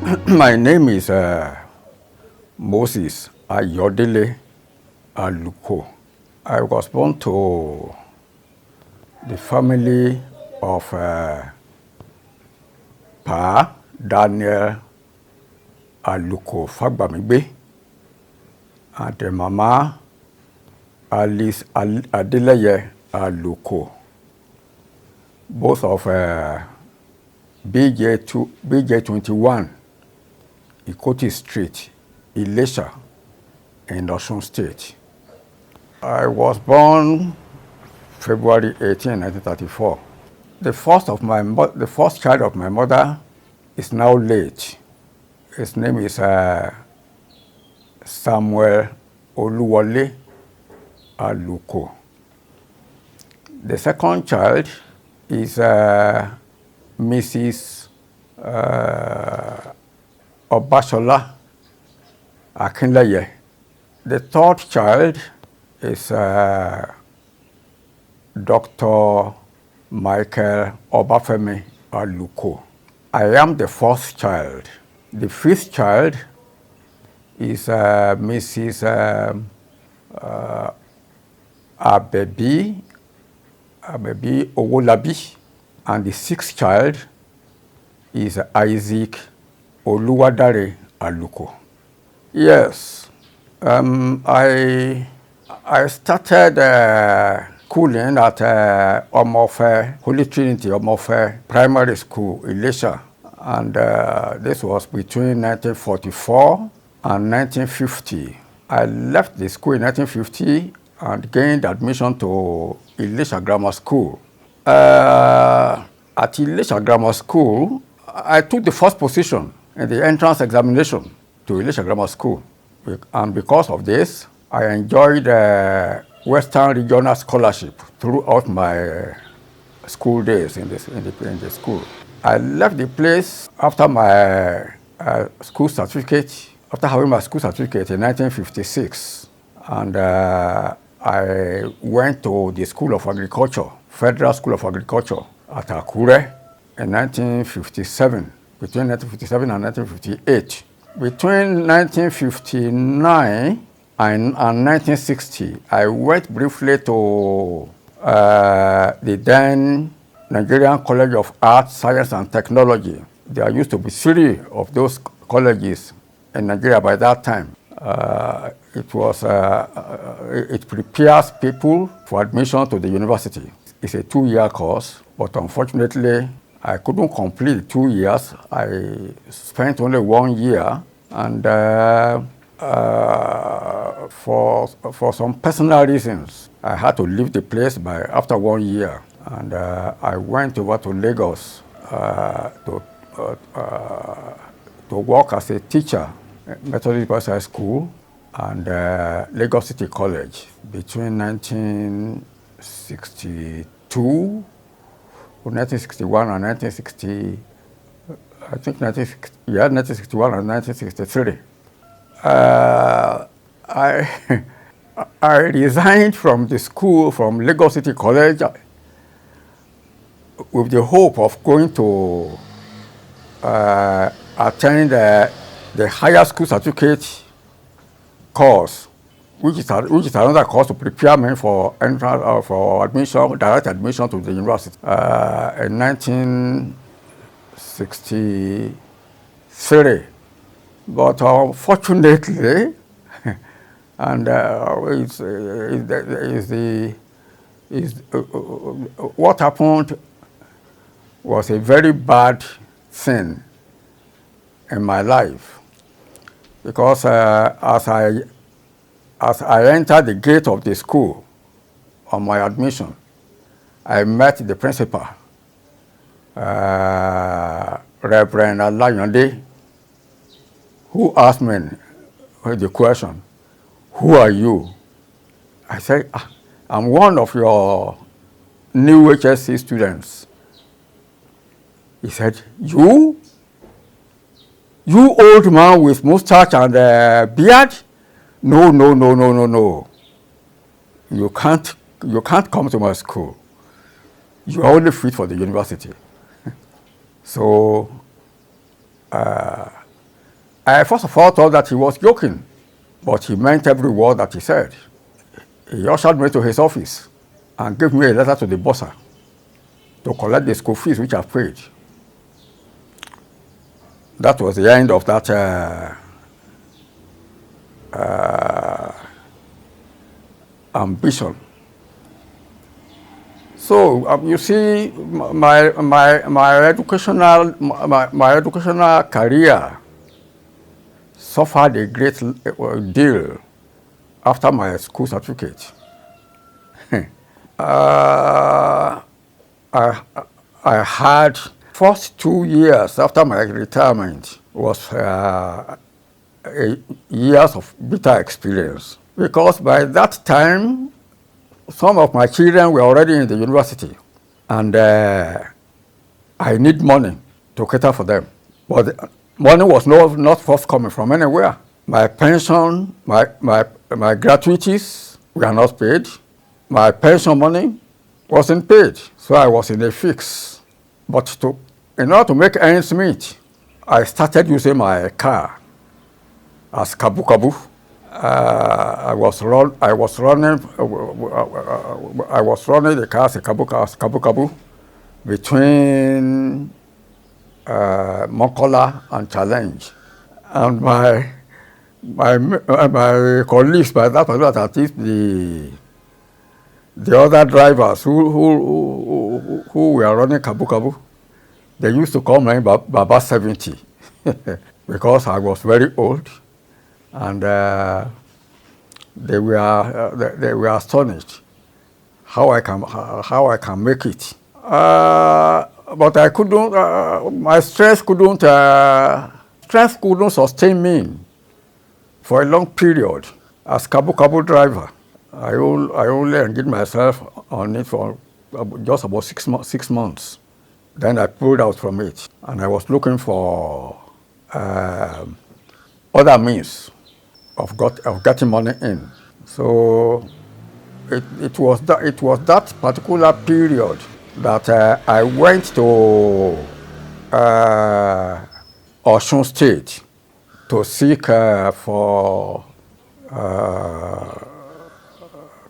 My name is Moses Ayodele Aluko. I was born to the family of Pa Daniel Aluko Fagbamigbe and Mama Alice Adeleye Aluko, both of BJ21, Ikoti Street, Ilesha, in Osun State. I was born February 18, 1934. The first child of my mother is now late. His name is Samuel Oluwole Aluko. The second child is Mrs. Obashola Akinleye. The third child is Dr. Michael Obafemi Aluko. I am the fourth child. The fifth child is Mrs. Abebi Owolabi. And the sixth child is Isaac Oluwadare Aluko. Yes, I started schooling at Omofe, Holy Trinity Omofe Primary School, Ilesha. And this was between 1944 and 1950. I left the school in 1950 and gained admission to Ilesha Grammar School. At Ilesha Grammar School, I took the first position in the entrance examination to Ilesha Grammar School. And because of this, I enjoyed Western Regional Scholarship throughout my school days in the school. I left the place after my school certificate, after having my school certificate in 1956. And I went to the School of Agriculture, Federal School of Agriculture at Akure in 1957, between 1957 and 1958. Between 1959 and 1960, I went briefly to the then Nigerian College of Arts, Science and Technology. There used to be 3 of those colleges in Nigeria by that time. It prepares people for admission to the university. It's a 2-year course, but unfortunately, I couldn't complete 2 years. I spent only 1 year, and for some personal reasons, I had to leave the place after 1 year, and I went over to Lagos to work as a teacher at Methodist Boys High School and Lagos City College between 1962. 1961 and 1960, I think 1961 and 1963. I resigned from the school, from Lagos City College, with the hope of going to attend the higher school certificate course, which is another course to prepare me for entrance for admission, direct admission to the university. In 1963, but unfortunately, and what happened was a very bad thing in my life, because as I entered the gate of the school on my admission, I met the principal, Reverend Alayande, who asked me the question, "Who are you?" I said, "I'm one of your new HSC students." He said, "You? You old man with mustache and beard? No. You can't come to my school. You are only fit for the university." So I first of all thought that he was joking, but he meant every word that he said. He ushered me to his office and gave me a letter to the bursar to collect the school fees which I paid. That was the end of that ambition. So you see, my educational career suffered a great deal after my school certificate. I had first 2 years after my retirement was years of bitter experience, because by that time some of my children were already in the university, and I need money to cater for them. But the money was not forthcoming from anywhere. My pension, my gratuities were not paid. My pension money wasn't paid, so I was in a fix. But in order to make ends meet, I started using my car as kabu kabu. I was running the car as kabu kabu between Mokola and Challenge, and my colleagues by that time, at least the other drivers who were running kabu kabu, they used to call me Baba 70 because I was very old, and they were astonished how I can make it. But I couldn't. My strength couldn't sustain me for a long period as kabu kabu driver. I only engaged myself on it for just about 6 months. Then I pulled out from it, and I was looking for other means of getting money in. So it was that particular period that I went to Osun State to seek for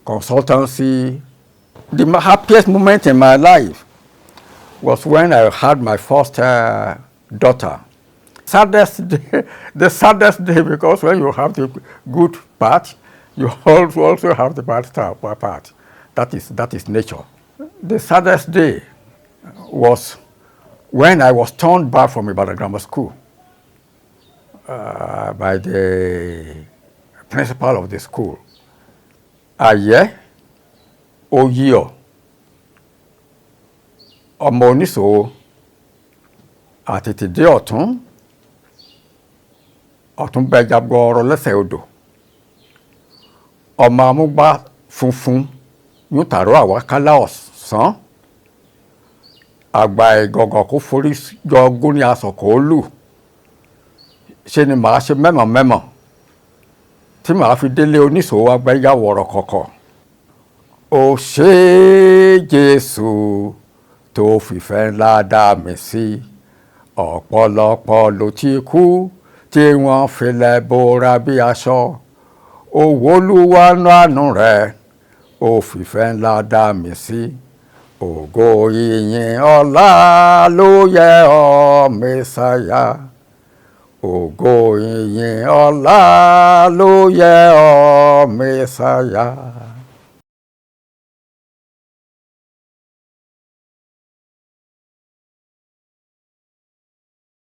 consultancy. The happiest moment in my life was when I had my first daughter. The saddest day, because when you have the good part, you also have the bad part. That is nature. The saddest day was when I was turned back from Ibadan Grammar School by the principal of the school. Ayé Oyíọ̀, ọmọ oníṣòwò, àtètèdé ọ̀tún bẹja gbọọrọ lẹ́sẹ̀ odò, ọmọ amúgbá funfun yóò tààrọ àwákálá ọ̀sán, àgbà ìgọ̀gọ̀ kó forí jọ gúnni asọ̀kò lù, ṣe ni màá ṣe mẹ́mọ̀ tí màá fi délé oníṣòwò agbẹ́yà wọ̀rọ̀ kọ̀kọ̀. Ó ṣé Jésù tó fìfẹ́ ńlá dá mi sí, ọ̀pọ̀lọpọ̀ ló ti kú tí wọ́n filẹ̀ bora bí aṣọ. Òwò Olúwa nánú rẹ̀, ó fìfẹ́ ńlá dá mi sí. Ògo ìyìn ọlá ló yẹ ọ́ Mèsáyà. Ògo ìyìn ọlá ló yẹ ọ́ Mèsáyà.